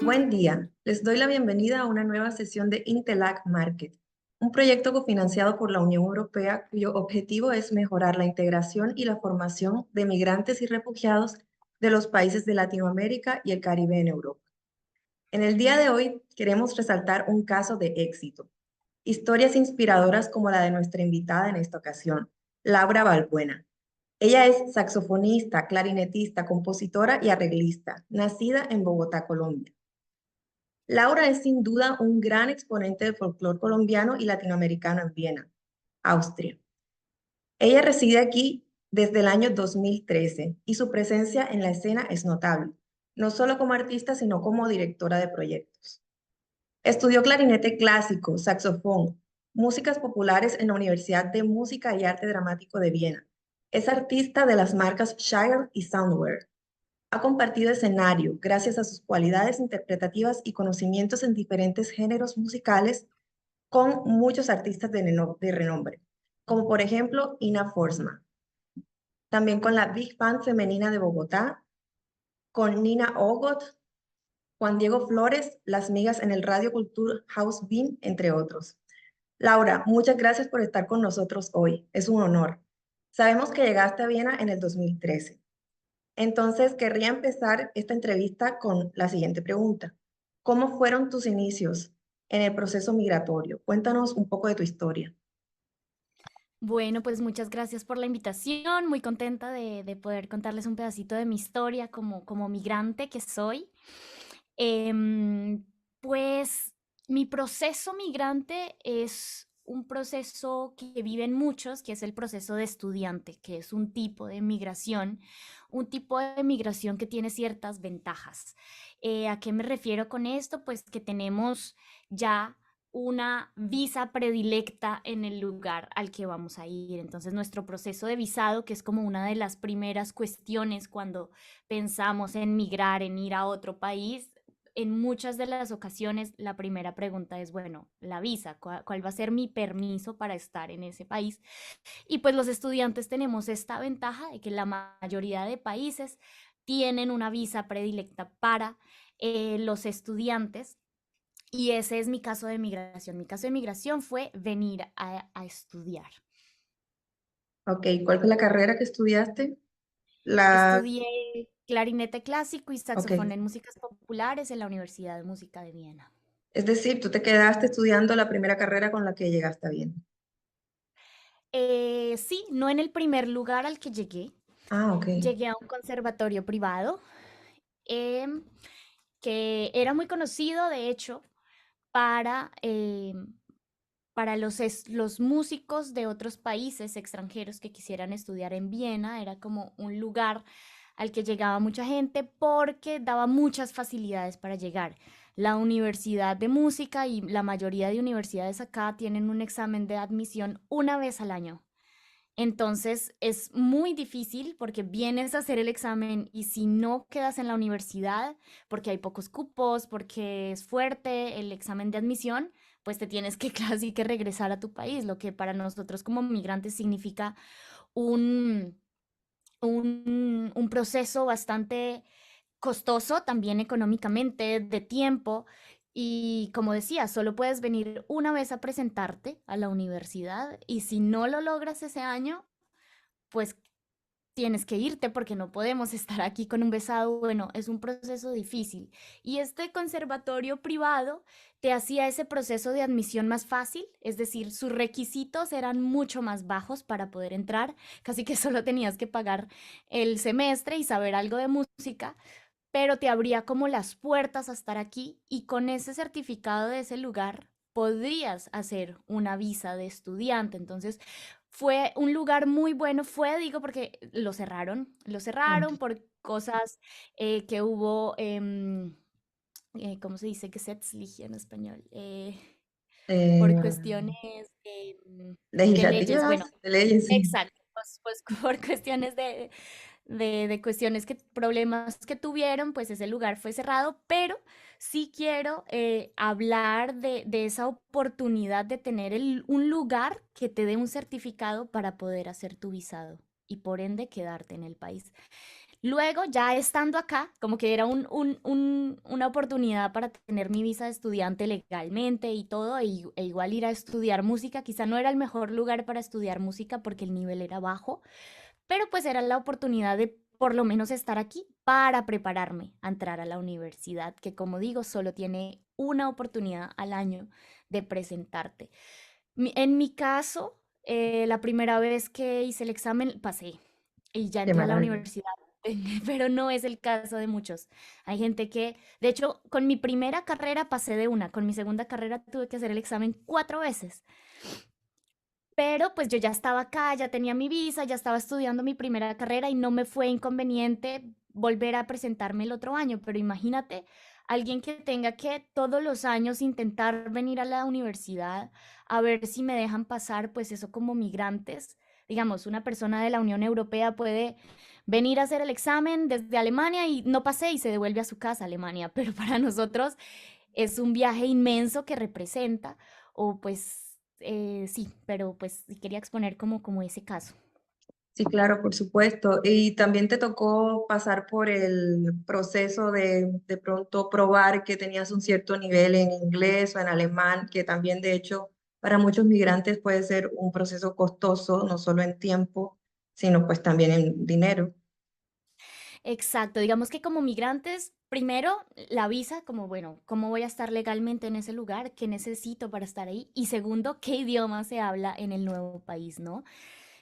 Buen día. Les doy la bienvenida a una nueva sesión de Intelac Market, un proyecto cofinanciado por la Unión Europea cuyo objetivo es mejorar la integración y la formación de migrantes y refugiados de los países de Latinoamérica y el Caribe en Europa. En el día de hoy queremos resaltar un caso de éxito, historias inspiradoras como la de nuestra invitada en esta ocasión, Laura Balbuena. Ella es saxofonista, clarinetista, compositora y arreglista, nacida en Bogotá, Colombia. Laura es sin duda un gran exponente del folclore colombiano y latinoamericano en Viena, Austria. Ella reside aquí desde el año 2013 y su presencia en la escena es notable, no solo como artista, sino como directora de proyectos. Estudió clarinete clásico, saxofón, músicas populares en la Universidad de Música y Arte Dramático de Viena. Es artista de las marcas Shire y Soundware. Ha compartido escenario gracias a sus cualidades interpretativas y conocimientos en diferentes géneros musicales con muchos artistas de renombre, como por ejemplo Ina Forsman. También con la Big Band Femenina de Bogotá, con Nina Ogot, Juan Diego Flores, Las Migas en el Radio Cultura House Beam, entre otros. Laura, muchas gracias por estar con nosotros hoy. Es un honor. Sabemos que llegaste a Viena en el 2013. Entonces, querría empezar esta entrevista con la siguiente pregunta. ¿Cómo fueron tus inicios en el proceso migratorio? Cuéntanos un poco de tu historia. Bueno, pues muchas gracias por la invitación. Muy contenta de poder contarles un pedacito de mi historia como migrante que soy. Em, pues mi proceso migrante es un proceso que viven muchos, que es el proceso de estudiante, que es un tipo de migración que tiene ciertas ventajas. ¿A qué me refiero con esto? Pues que tenemos ya una visa predilecta en el lugar al que vamos a ir. Entonces, nuestro proceso de visado, que es como una de las primeras cuestiones cuando pensamos en migrar, en ir a otro país, en muchas de las ocasiones la primera pregunta es, bueno, la visa, ¿cuál va a ser mi permiso para estar en ese país? Y pues los estudiantes tenemos esta ventaja de que la mayoría de países tienen una visa predilecta para los estudiantes. Y ese es mi caso de migración. Mi caso de migración fue venir a estudiar. Ok, ¿cuál fue la carrera que estudiaste? La, Estudié clarinete clásico y ok, saxofón en músicas populares en la Universidad de Música de Viena. es decir, tú te quedaste estudiando la primera carrera con la que llegaste bien. Sí, no en el primer lugar al que llegué. Ah, ok. Llegué a un conservatorio privado em, que era muy conocido, de hecho, para, para los músicos de otros países extranjeros que quisieran estudiar en Viena. Era como un lugar al que llegaba mucha gente porque daba muchas facilidades para llegar. La Universidad de Música y la mayoría de universidades acá tienen un examen de admisión una vez al año. Entonces es muy difícil porque vienes a hacer el examen y si no quedas en la universidad, porque hay pocos cupos, porque es fuerte el examen de admisión, pues te tienes que casi que regresar a tu país, lo que para nosotros como migrantes significa un, un proceso bastante costoso también económicamente, de tiempo. Y como decía, solo puedes venir una vez a presentarte a la universidad y si no lo logras ese año, pues tienes que irte porque no podemos estar aquí con un besado. Bueno, es un proceso difícil. Y este conservatorio privado te hacía ese proceso de admisión más fácil, es decir, sus requisitos eran mucho más bajos para poder entrar, casi que solo tenías que pagar el semestre y saber algo de música, pero te abría como las puertas a estar aquí y con ese certificado de ese lugar podrías hacer una visa de estudiante. Entonces, fue un lugar muy bueno, digo, porque lo Ok. cerraron por cosas que hubo, ¿cómo se dice? Gesetzlich en español, por Eh, cuestiones de leyes, bueno, legislativas, de leyes, sí. exacto, pues por cuestiones de cuestiones problemas que tuvieron, pues ese lugar fue cerrado, pero sí quiero hablar de esa oportunidad de tener un lugar que te dé un certificado para poder hacer tu visado y por ende quedarte en el país. Luego, ya estando acá, como que era una oportunidad para tener mi visa de estudiante legalmente y todo, e igual ir a estudiar música. Quizá no era el mejor lugar para estudiar música porque el nivel era bajo, pero pues era la oportunidad de por lo menos estar aquí para prepararme a entrar a la universidad, que como digo, solo tiene una oportunidad al año de presentarte. En mi caso, la primera vez que hice el examen, pasé y ya Qué entré a la maravilla. universidad, pero no es el caso de muchos. Hay gente que, de hecho, con mi primera carrera pasé de una, con mi segunda carrera tuve que hacer el examen 4 veces. Pero pues yo ya estaba acá, ya tenía mi visa, ya estaba estudiando mi primera carrera y no me fue inconveniente volver a presentarme el otro año. Pero imagínate, alguien que tenga que todos los años intentar venir a la universidad a ver si me dejan pasar, pues eso como migrantes. Digamos, una persona de la Unión Europea puede venir a hacer el examen desde Alemania y no pasé y se devuelve a su casa a Alemania. Pero para nosotros es un viaje inmenso que representa, o pues sí, pero pues sí quería exponer como ese caso. Sí, claro, por supuesto. Y también te tocó pasar por el proceso de pronto probar que tenías un cierto nivel en inglés o en alemán, que también de hecho para muchos migrantes puede ser un proceso costoso, no solo en tiempo, sino pues también en dinero. Exacto, digamos que como migrantes, primero la visa, como bueno, ¿cómo voy a estar legalmente en ese lugar? ¿Qué necesito para estar ahí? Y segundo, ¿qué idioma se habla en el nuevo país, no?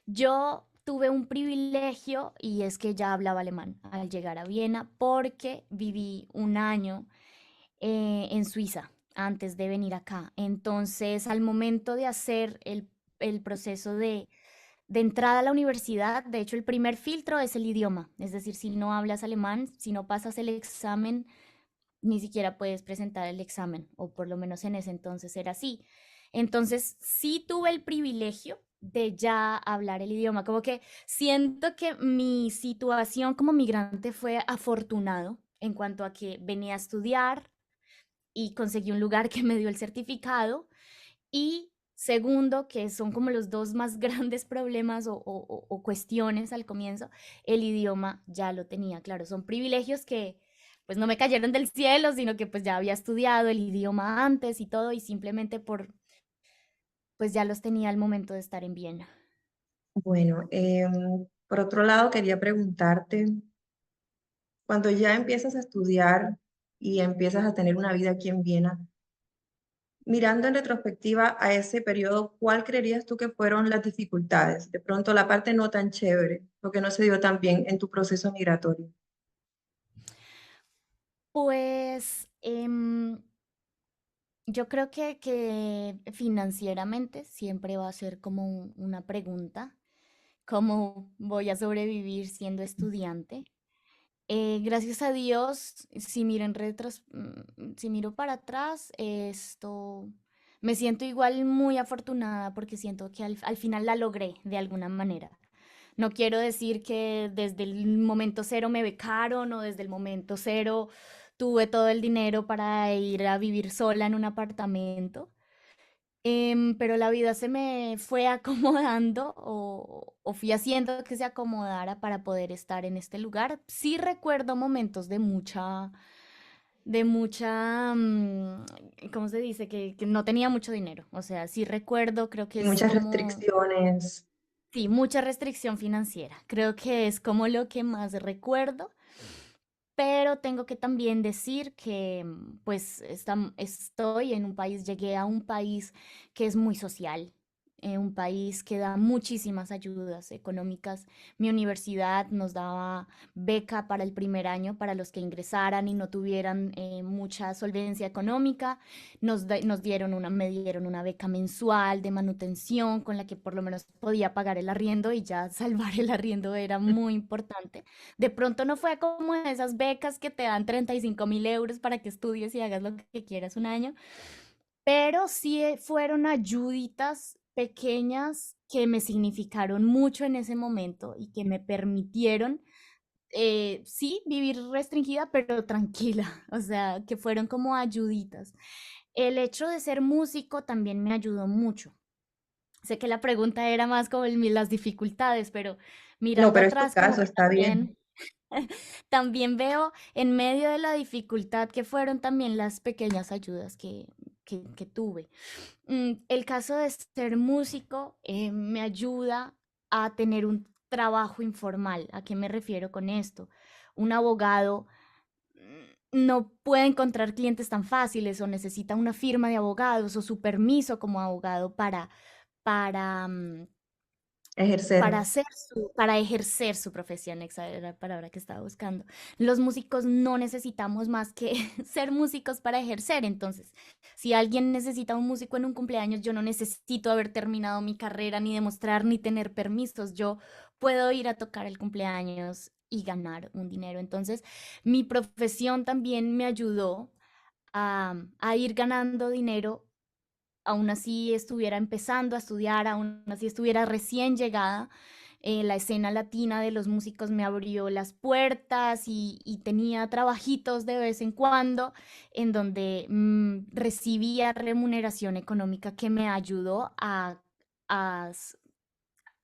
Yo tuve un privilegio y es que ya hablaba alemán al llegar a Viena porque viví un año en Suiza antes de venir acá. Entonces, al momento de hacer el proceso de entrada a la universidad, de hecho, el primer filtro es el idioma. Es decir, si no hablas alemán, si no pasas el examen, ni siquiera puedes presentar el examen, o por lo menos en ese entonces era así. Entonces, sí tuve el privilegio de ya hablar el idioma, como que siento que mi situación como migrante fue afortunado en cuanto a que venía a estudiar y conseguí un lugar que me dio el certificado. Y segundo, que son como los dos más grandes problemas o cuestiones al comienzo, el idioma ya lo tenía, claro, son privilegios que pues no me cayeron del cielo, sino que pues ya había estudiado el idioma antes y todo, y simplemente pues ya los tenía al momento de estar en Viena. Bueno, por otro lado, quería preguntarte, cuando ya empiezas a estudiar y empiezas a tener una vida aquí en Viena, mirando en retrospectiva a ese periodo, ¿cuál creerías tú que fueron las dificultades? De pronto la parte no tan chévere, lo que no se dio tan bien en tu proceso migratorio. Pues yo creo que financieramente siempre va a ser como una pregunta, cómo voy a sobrevivir siendo estudiante. Gracias a Dios, si miro para atrás, esto me siento igual muy afortunada porque siento que al final la logré de alguna manera. No quiero decir que desde el momento cero me becaron o desde el momento cero tuve todo el dinero para ir a vivir sola en un apartamento. Pero la vida se me fue acomodando o fui haciendo que se acomodara para poder estar en este lugar. Sí recuerdo momentos ¿cómo se dice? Que no tenía mucho dinero. O sea, sí recuerdo, creo que Y es muchas como, restricciones. sí, mucha restricción financiera. Creo que es como lo que más recuerdo. Pero tengo que también decir que pues estoy en un país, llegué a un país que es muy social, un país que da muchísimas ayudas económicas. Mi universidad nos daba beca para el primer año para los que ingresaran y no tuvieran mucha solvencia económica. Me dieron una beca mensual de manutención con la que por lo menos podía pagar el arriendo, y ya salvar el arriendo era muy importante. De pronto no fue como esas becas que te dan 35.000 euros para que estudies y hagas lo que quieras un año, pero sí fueron ayuditas pequeñas que me significaron mucho en ese momento y que me permitieron, sí, vivir restringida, pero tranquila, o sea, que fueron como ayuditas. El hecho de ser músico también me ayudó mucho. Sé que la pregunta era más como las dificultades, pero No, mirando pero es tu atrás como caso, que está también bien. También veo en medio de la dificultad que fueron también las pequeñas ayudas que tuve. El caso de ser músico me ayuda a tener un trabajo informal. ¿A qué me refiero con esto? Un abogado no puede encontrar clientes tan fáciles o necesita una firma de abogados o su permiso como abogado para, mm, Ejercer. para ejercer su profesión, esa era la palabra que estaba buscando. Los músicos no necesitamos más que ser músicos para ejercer. Entonces, si alguien necesita un músico en un cumpleaños, yo no necesito haber terminado mi carrera, ni demostrar, ni tener permisos. Yo puedo ir a tocar el cumpleaños y ganar un dinero. Entonces, mi profesión también me ayudó a ir ganando dinero, aún así estuviera empezando a estudiar, aún así estuviera recién llegada. La escena latina de los músicos me abrió las puertas y tenía trabajitos de vez en cuando en donde recibía remuneración económica que me ayudó a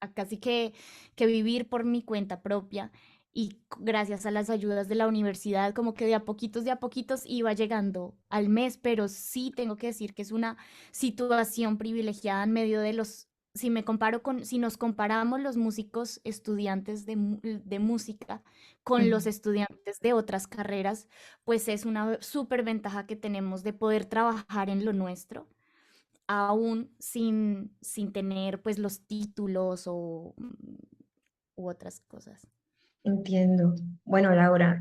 a casi que vivir por mi cuenta propia y gracias a las ayudas de la universidad, como que de a poquitos iba llegando al mes, pero sí tengo que decir que es una situación privilegiada en medio de si me comparo si nos comparamos los músicos estudiantes de música con Ujú. los estudiantes de otras carreras, pues es una súper ventaja que tenemos de poder trabajar en lo nuestro aún sin tener pues los títulos u otras cosas. Entiendo. Bueno, Laura,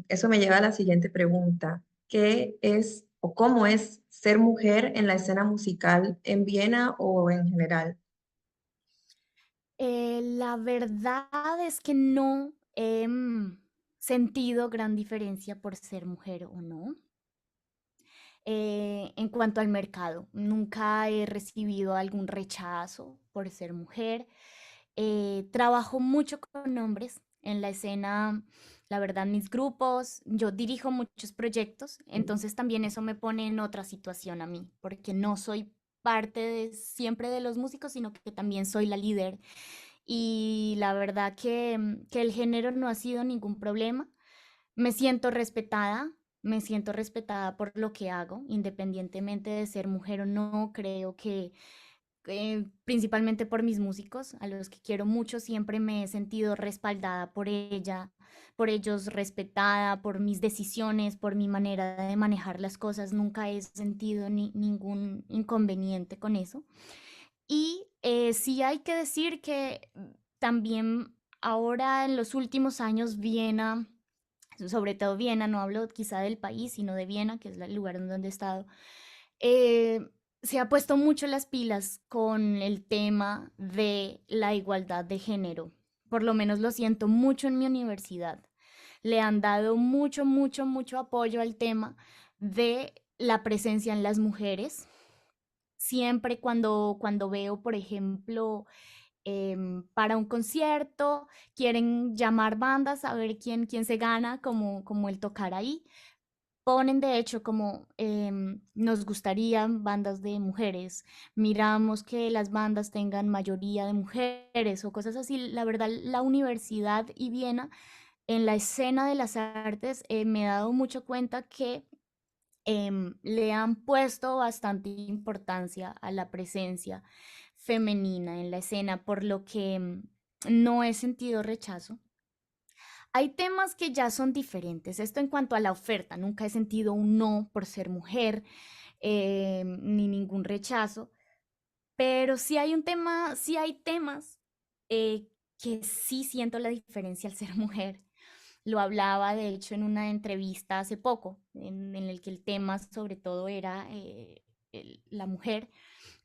eso me lleva a la siguiente pregunta. ¿Qué es o cómo es ser mujer en la escena musical en Viena o en general? La verdad es que no he sentido gran diferencia por ser mujer o no. En cuanto al mercado, nunca he recibido algún rechazo por ser mujer. Trabajo mucho con hombres en la escena, la verdad, mis grupos, yo dirijo muchos proyectos, entonces también eso me pone en otra situación a mí, porque no soy parte siempre de los músicos, sino que también soy la líder. Y la verdad que el género no ha sido ningún problema. Me siento respetada, me siento respetada por lo que hago, independientemente de ser mujer o no. Creo que principalmente por mis músicos, a los que quiero mucho, siempre me he sentido respaldada por ellos respetada, por mis decisiones, por mi manera de manejar las cosas. Nunca he sentido ningún inconveniente con eso. Y sí hay que decir que también ahora en los últimos años Viena, sobre todo Viena, no hablo quizá del país, sino de Viena, que es el lugar en donde he estado, eh, se ha puesto mucho las pilas con el tema de la igualdad de género. Por lo menos lo siento mucho en mi universidad. Le han dado mucho, mucho, mucho apoyo al tema de la presencia en las mujeres. Siempre cuando veo, por ejemplo, para un concierto, quieren llamar bandas a ver quién se gana como el tocar ahí. Ponen de hecho como nos gustarían bandas de mujeres, miramos que las bandas tengan mayoría de mujeres o cosas así. La verdad, la universidad y Viena en la escena de las artes me he dado mucho cuenta que le han puesto bastante importancia a la presencia femenina en la escena, por lo que no he sentido rechazo. Hay temas que ya son diferentes. Esto en cuanto a la oferta, nunca he sentido un no por ser mujer, ni ningún rechazo, pero sí hay temas que sí siento la diferencia al ser mujer. Lo hablaba, de hecho, en una entrevista hace poco, en el que el tema sobre todo era la mujer,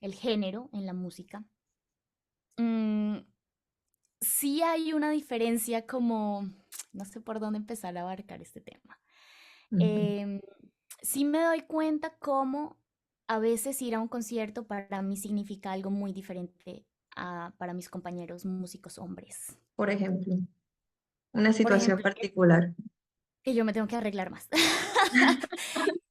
el género en la música. Mm, sí hay una diferencia como, no sé por dónde empezar a abarcar este tema. Ujú. Em, sí me doy cuenta cómo a veces ir a un concierto para mí significa algo muy diferente para mis compañeros músicos hombres. Por ejemplo, una Por situación ejemplo, particular. que yo me tengo que arreglar más.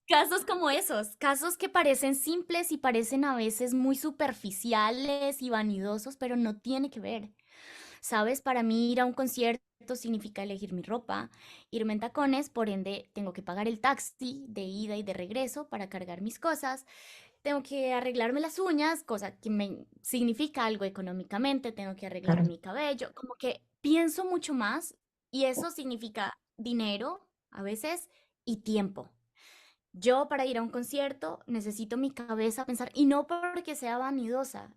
Casos como esos, casos que parecen simples y parecen a veces muy superficiales y vanidosos, pero no tiene que ver. ¿Sabes? Para mí ir a un concierto concierto significa elegir mi ropa, irme en tacones, por ende tengo que pagar el taxi de ida y de regreso para cargar mis cosas, tengo que arreglarme las uñas, cosa que me significa algo económicamente, tengo que arreglar Claro. mi cabello, como que pienso mucho más y eso significa dinero a veces y tiempo. Yo para ir a un concierto necesito mi cabeza pensar, y no porque sea vanidosa,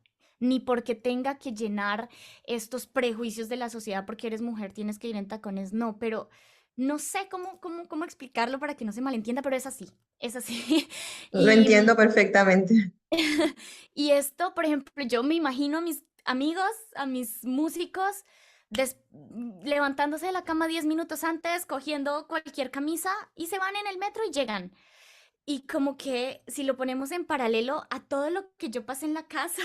ni porque tenga que llenar estos prejuicios de la sociedad porque eres mujer, tienes que ir en tacones, no, pero no sé cómo explicarlo para que no se malentienda, pero es así, es así. Lo Y, entiendo perfectamente. y esto, por ejemplo, yo me imagino a mis amigos, a mis músicos, levantándose de la cama 10 minutos antes, cogiendo cualquier camisa y se van en el metro y llegan. Y como que si lo ponemos en paralelo a todo lo que yo pasé en la casa,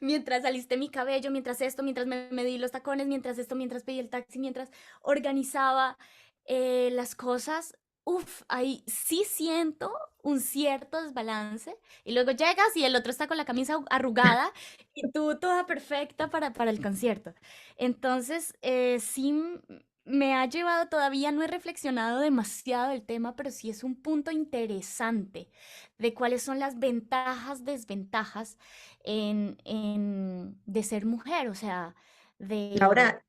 mientras alisté mi cabello, mientras esto, mientras me medí los tacones, mientras esto, mientras pedí el taxi, mientras organizaba las cosas, uff, ahí sí siento un cierto desbalance. Y luego llegas y el otro está con la camisa arrugada y tú toda perfecta para el concierto. Entonces, me ha llevado, todavía no he reflexionado demasiado del tema, pero sí es un punto interesante de cuáles son las ventajas, desventajas de ser mujer, o sea, de... Laura,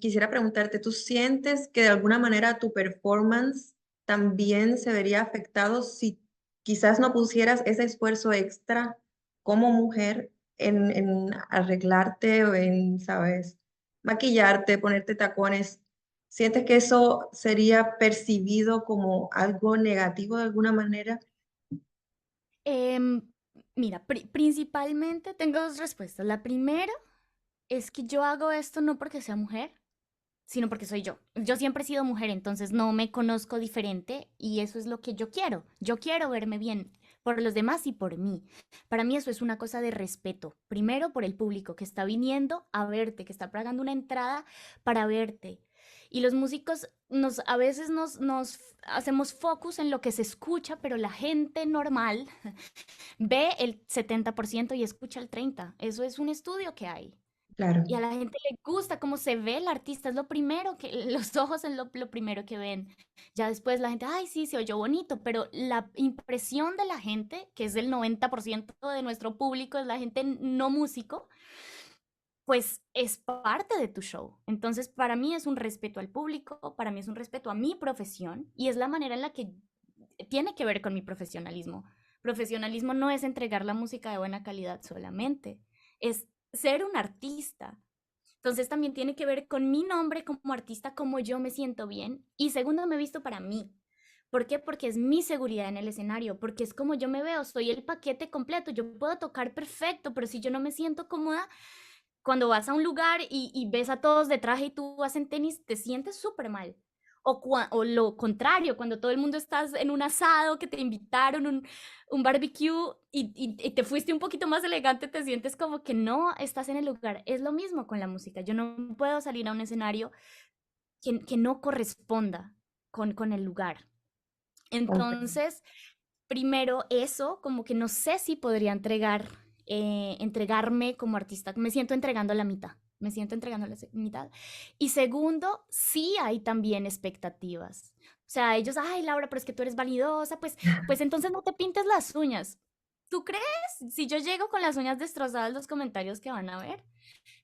quisiera preguntarte, ¿tú sientes que de alguna manera tu performance también se vería afectado si quizás no pusieras ese esfuerzo extra como mujer en arreglarte o en, sabes, maquillarte, ponerte tacones? ¿Sientes que eso sería percibido como algo negativo de alguna manera? Em, Mira, principalmente tengo dos respuestas. La primera es que yo hago esto no porque sea mujer, sino porque soy yo. Yo siempre he sido mujer, entonces no me conozco diferente y eso es lo que yo quiero. Yo quiero verme bien por los demás y por mí. Para mí eso es una cosa de respeto. Primero por el público que está viniendo a verte, que está pagando una entrada para verte. Y los músicos a veces nos hacemos focus en lo que se escucha, pero la gente normal ve el 70% y escucha el 30%. Eso es un estudio que hay. Claro. Y a la gente le gusta cómo se ve el artista, es lo primero que, los ojos es lo primero que ven. Ya después la gente, ay, sí, se oyó bonito, pero la impresión de la gente, que es el 90% de nuestro público, es la gente no músico, pues es parte de tu show. Entonces, para mí es un respeto al público, para mí es un respeto a mi profesión y es la manera en la que tiene que ver con mi profesionalismo. Profesionalismo no es entregar la música de buena calidad solamente, es ser un artista. Entonces también tiene que ver con mi nombre como artista, cómo yo me siento bien. Y segundo, me he visto para mí. ¿Por qué? Porque es mi seguridad en el escenario, porque es como yo me veo, soy el paquete completo, yo puedo tocar perfecto, pero si yo no me siento cómoda, cuando vas a un lugar y ves a todos de traje y tú vas en tenis, te sientes súper mal. O lo contrario, cuando todo el mundo estás en un asado que te invitaron, un barbecue y te fuiste un poquito más elegante, te sientes como que no estás en el lugar. Es lo mismo con la música. Yo no puedo salir a un escenario que no corresponda con el lugar. Comprendo. Entonces, primero eso, como que no sé si podría entregarme como artista, me siento entregando la mitad, me siento entregando la mitad. Y segundo, sí hay también expectativas. O sea, ellos, ay, Laura, pero es que tú eres vanidosa, pues entonces no te pintes las uñas. ¿Tú crees? Si yo llego con las uñas destrozadas, los comentarios que van a ver,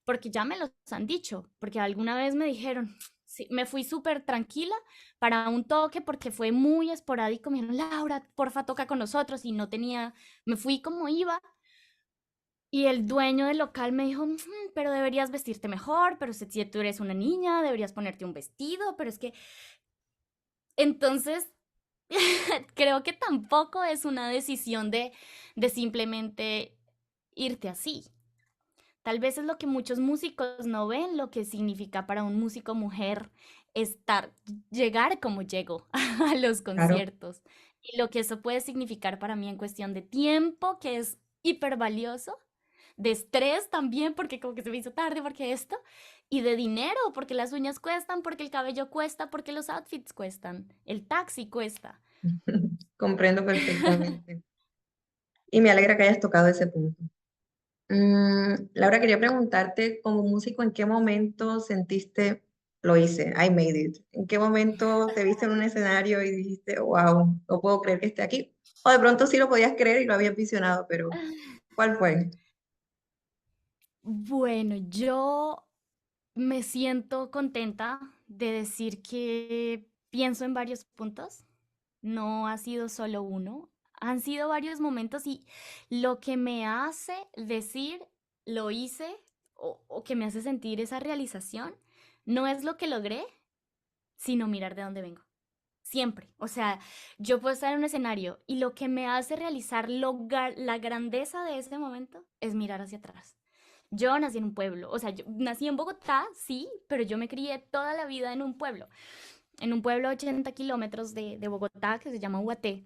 porque ya me los han dicho, porque alguna vez me dijeron, sí, me fui súper tranquila para un toque porque fue muy esporádico, me dijeron, Laura, porfa, toca con nosotros y no tenía, me fui como iba y el dueño del local me dijo, pero deberías vestirte mejor, pero si tú eres una niña, deberías ponerte un vestido, pero es que, entonces, creo que tampoco es una decisión de simplemente irte así. Tal vez es lo que muchos músicos no ven, lo que significa para un músico mujer llegar como llego a los Claro. conciertos. Y lo que eso puede significar para mí en cuestión de tiempo, que es hiper valioso, de estrés también, porque como que se me hizo tarde, porque esto, y de dinero, porque las uñas cuestan, porque el cabello cuesta, porque los outfits cuestan, el taxi cuesta. Comprendo perfectamente. Y me alegra que hayas tocado ese punto. Laura, quería preguntarte, como músico, ¿en qué momento sentiste lo hice, I made it. ¿En qué momento te viste en un escenario y dijiste, wow, no puedo creer que esté aquí? O de pronto sí lo podías creer y lo habías visionado, pero ¿cuál fue? Bueno, yo me siento contenta de decir que pienso en varios puntos. No ha sido solo uno, han sido varios momentos y lo que me hace decir lo hice o que me hace sentir esa realización no es lo que logré, sino mirar de dónde vengo. Siempre. O sea, yo puedo estar en un escenario y lo que me hace realizar la grandeza de ese momento es mirar hacia atrás. Yo nací en un pueblo, o sea, yo nací en Bogotá, sí, pero yo me crié toda la vida en un pueblo a 80 kilómetros de Bogotá que se llama Ubaté.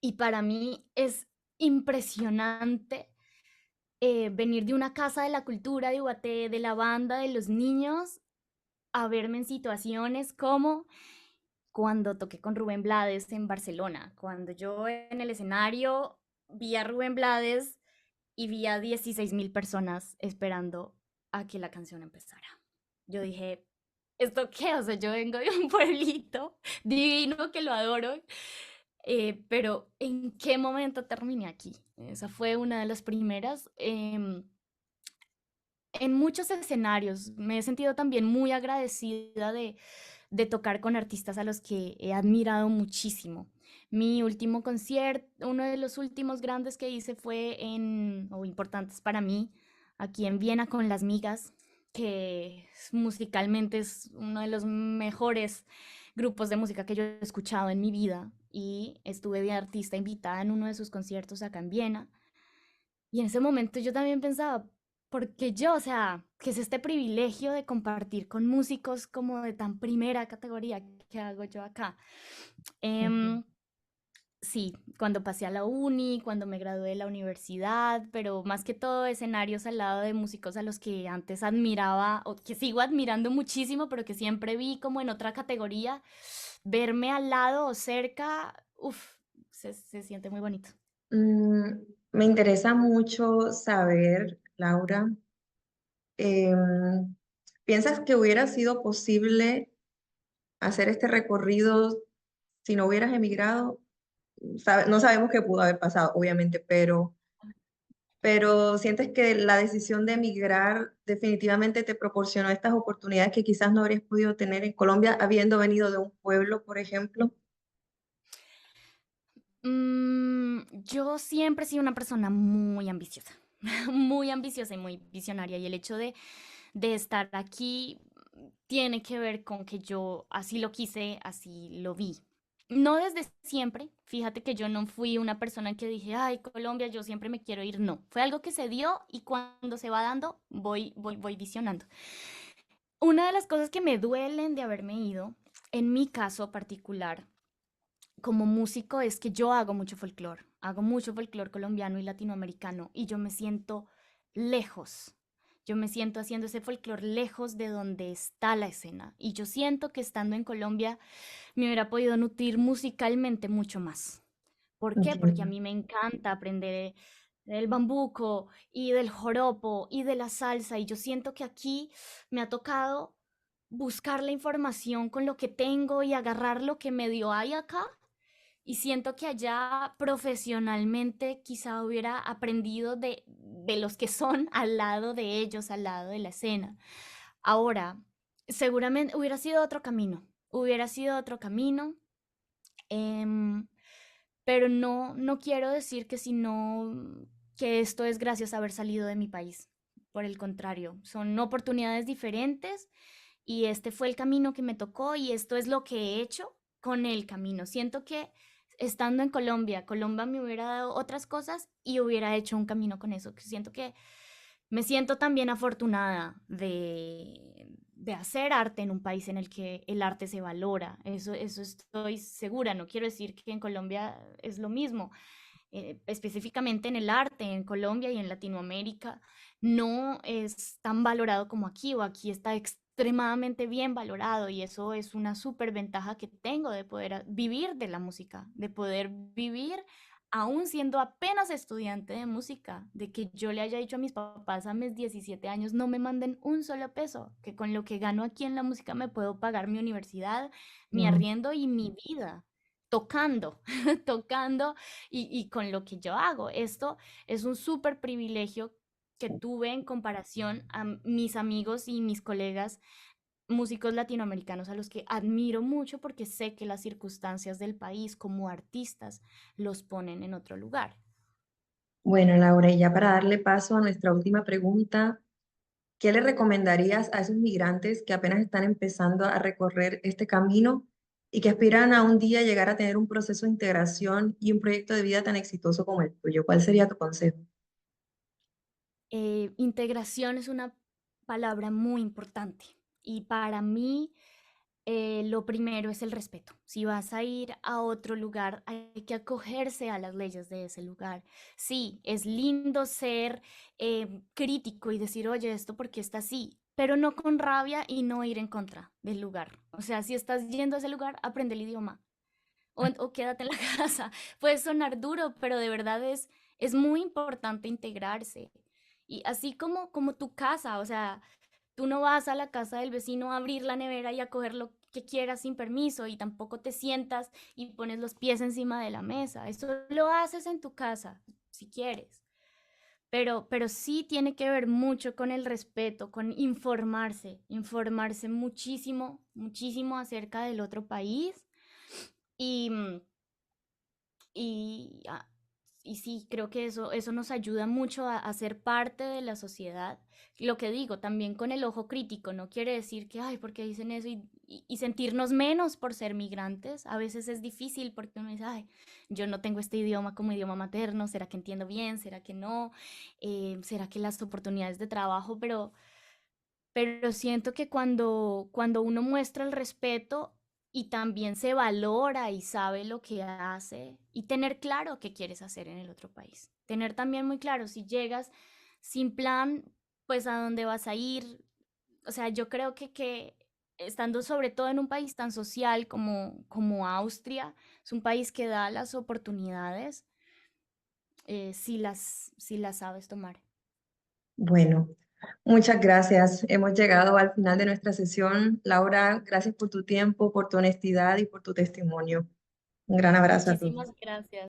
Y para mí es impresionante venir de una casa de la cultura de Ubaté, de la banda, de los niños, a verme en situaciones como cuando toqué con Rubén Blades en Barcelona, cuando yo en el escenario vi a Rubén Blades y vi a 16.000 personas esperando a que la canción empezara. Yo dije, ¿esto qué? O sea, yo vengo de un pueblito divino que lo adoro, pero ¿en qué momento terminé aquí? Esa fue una de las primeras. En muchos escenarios me he sentido también muy agradecida de tocar con artistas a los que he admirado muchísimo. Mi último concierto, uno de los últimos grandes que hice fue o importantes para mí, aquí en Viena con Las Migas, que musicalmente es uno de los mejores grupos de música que yo he escuchado en mi vida y estuve de artista invitada en uno de sus conciertos acá en Viena. Y en ese momento yo también pensaba, porque yo, o sea, que es este privilegio de compartir con músicos como de tan primera categoría que hago yo acá. Ujú. Em, sí, cuando pasé a la uni, cuando me gradué de la universidad, pero más que todo escenarios al lado de músicos a los que antes admiraba o que sigo admirando muchísimo, pero que siempre vi como en otra categoría, verme al lado o cerca, uff, se siente muy bonito. Mm, me interesa mucho saber, Laura, em, ¿piensas que hubiera sido posible hacer este recorrido si no hubieras emigrado? No sabemos qué pudo haber pasado, obviamente, pero ¿sientes que la decisión de emigrar definitivamente te proporcionó estas oportunidades que quizás no habrías podido tener en Colombia habiendo venido de un pueblo, por ejemplo? Yo siempre he sido una persona muy ambiciosa, muy ambiciosa y muy visionaria. Y el hecho de estar aquí tiene que ver con que yo así lo quise, así lo vi. No desde siempre, fíjate que yo no fui una persona que dije, ay, Colombia, yo siempre me quiero ir. No, fue algo que se dio y cuando se va dando, voy visionando. Una de las cosas que me duelen de haberme ido, en mi caso particular, como músico es que yo hago mucho folclore colombiano y latinoamericano y yo me siento lejos. Yo me siento haciendo ese folclore lejos de donde está la escena y yo siento que estando en Colombia me hubiera podido nutrir musicalmente mucho más. ¿Por qué? Porque a Entiendo. mí me encanta aprender del bambuco y del joropo y de la salsa y yo siento que aquí me ha tocado buscar la información con lo que tengo y agarrar lo que medio hay acá y siento que allá profesionalmente quizá hubiera aprendido de los que son al lado de ellos, al lado de la escena. Ahora, seguramente hubiera sido otro camino, em, pero no quiero decir que si no, que esto es gracias a haber salido de mi país. Por el contrario, son oportunidades diferentes y este fue el camino que me tocó y esto es lo que he hecho con el camino. Siento que estando en Colombia, Colombia me hubiera dado otras cosas y hubiera hecho un camino con eso. Que siento que me siento también afortunada de hacer arte en un país en el que el arte se valora. Eso estoy segura. No quiero decir que en Colombia es lo mismo, específicamente en el arte, en Colombia y en Latinoamérica, no es tan valorado como aquí o aquí está extremadamente bien valorado y eso es una súper ventaja que tengo de poder vivir de la música, de poder vivir aún siendo apenas estudiante de música, de que yo le haya dicho a mis papás a mis 17 años, no me manden un solo peso, que con lo que gano aquí en la música me puedo pagar mi universidad, mi Mm. arriendo y mi vida, tocando, tocando y con lo que yo hago. Esto es un súper privilegio que tuve en comparación a mis amigos y mis colegas músicos latinoamericanos a los que admiro mucho porque sé que las circunstancias del país como artistas los ponen en otro lugar. Bueno, Laura, y ya para darle paso a nuestra última pregunta, ¿qué le recomendarías a esos migrantes que apenas están empezando a recorrer este camino y que aspiran a un día llegar a tener un proceso de integración y un proyecto de vida tan exitoso como el tuyo? ¿Cuál sería tu consejo? Integración es una palabra muy importante y para mí lo primero es el respeto. Si vas a ir a otro lugar, hay que acogerse a las leyes de ese lugar. Sí, es lindo ser crítico y decir, oye, esto porque está así, pero no con rabia y no ir en contra del lugar. O sea, si estás yendo a ese lugar, aprende el idioma o quédate en la casa. Puede sonar duro, pero de verdad es muy importante integrarse. Y así como tu casa, o sea, tú no vas a la casa del vecino a abrir la nevera y a coger lo que quieras sin permiso y tampoco te sientas y pones los pies encima de la mesa. Eso lo haces en tu casa, si quieres. Pero sí tiene que ver mucho con el respeto, con informarse muchísimo, muchísimo acerca del otro país y, y, ah, y sí, creo que eso nos ayuda mucho a ser parte de la sociedad. Lo que digo, también con el ojo crítico, no quiere decir que, ay, ¿por qué dicen eso? Y sentirnos menos por ser migrantes. A veces es difícil porque uno dice, ay, yo no tengo este idioma como idioma materno, ¿será que entiendo bien? ¿Será que no? ¿Será que las oportunidades de trabajo? Pero siento que cuando uno muestra el respeto y también se valora y sabe lo que hace y tener claro qué quieres hacer en el otro país. Tener también muy claro si llegas sin plan, pues a dónde vas a ir. O sea, yo creo que estando sobre todo en un país tan social como Austria, es un país que da las oportunidades si las sabes tomar. Bueno, muchas gracias. Hemos llegado al final de nuestra sesión. Laura, gracias por tu tiempo, por tu honestidad y por tu testimonio. Un gran abrazo a todos. Muchísimas gracias.